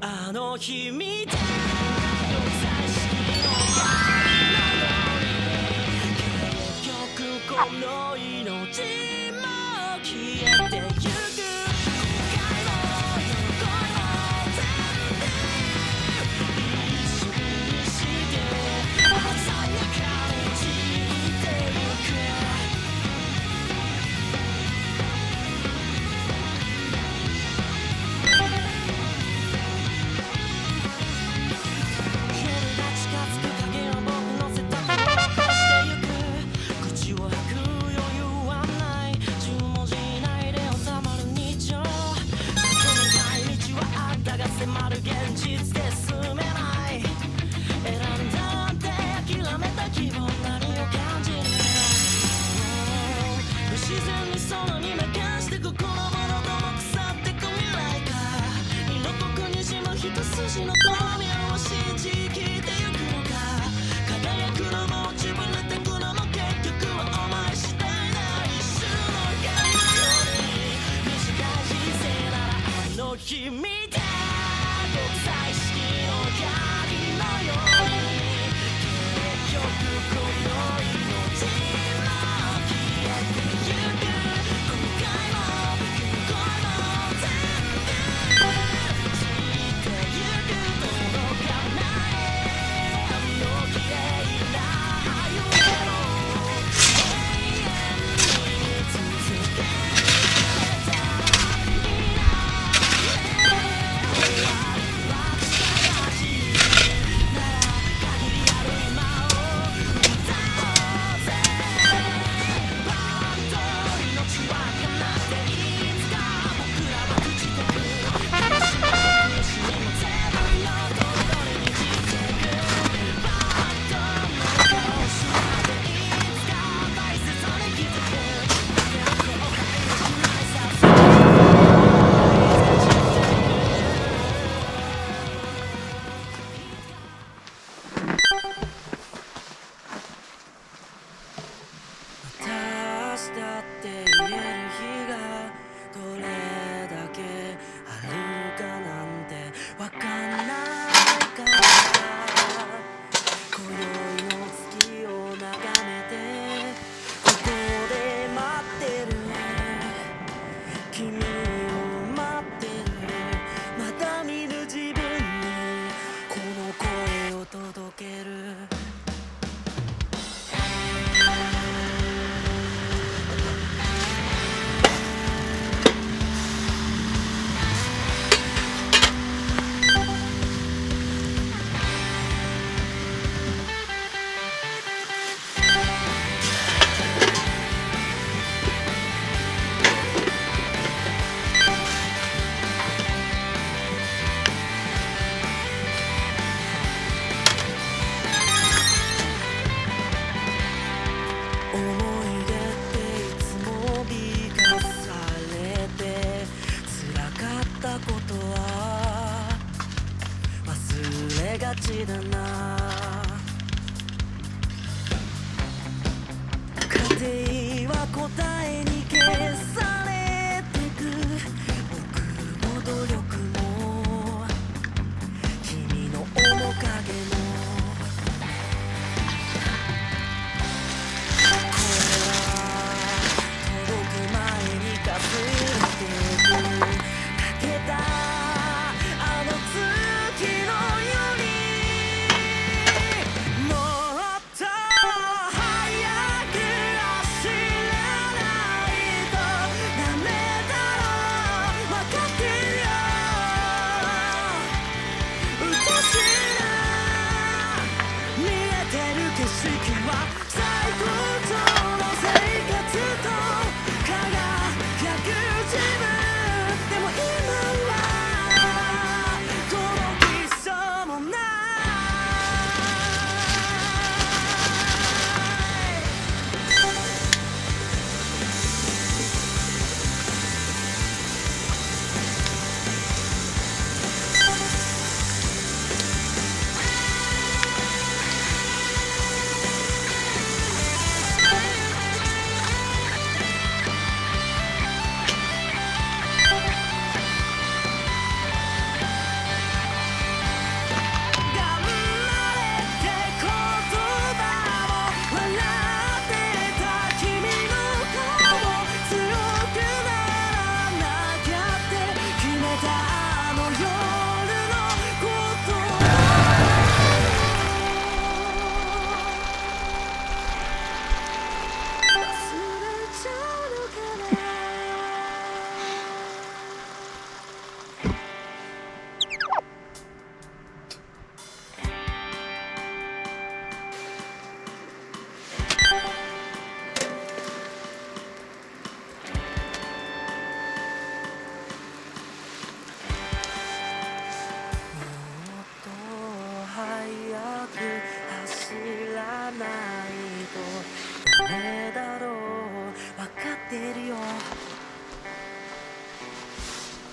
あの日見た独裁式の闇のように結局この命も消えてゆく後悔も喜びも全部一瞬にして鮮やかに散ってゆく夜が近づく影を僕のせたしてゆく口を吐く余裕はない10文字以内で収まる日常進めない道はあったが迫る現実で進めない選んだって諦めた希望何を感じる不自然に空に目かして心も喉も腐ってく未来か色濃くにじむ一筋の鏡を信じ生きてゆくのか輝くのも落ちぶれてくのも結局はお前次第だ一瞬の闇のように短い人生ならあの日見た独裁式の槍のように結局この命も消えてゆく後悔も喜びも全部散ってゆく届かないあの綺麗な夢も永遠に見続けたらいいな終わりは近しいなら限りある今を歌おうぜパーンと命は叶っていつか僕らは朽ちてく悲しみも苦しみも全部よとどれに散ってくパーンと何かを失っていつか大切に気づくだけど後悔もしないさ好きいつか散っていくまた明日って言える日がどれだけあるかなんてわかんないから今宵の月を眺めてここで待ってる君を待ってるまだ見ぬ自分にこの声を届ける思い出っていつも美化されて辛かったことは忘れがちだな家庭は答えに消されてく僕も努力も君の面影もこれは届く前にかすってくかけたあの月のように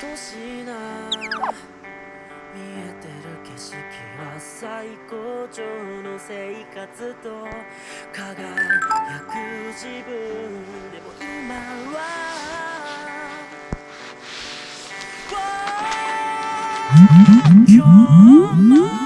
としな見えてる景色は最高潮の生活と輝く自分でも今は今日も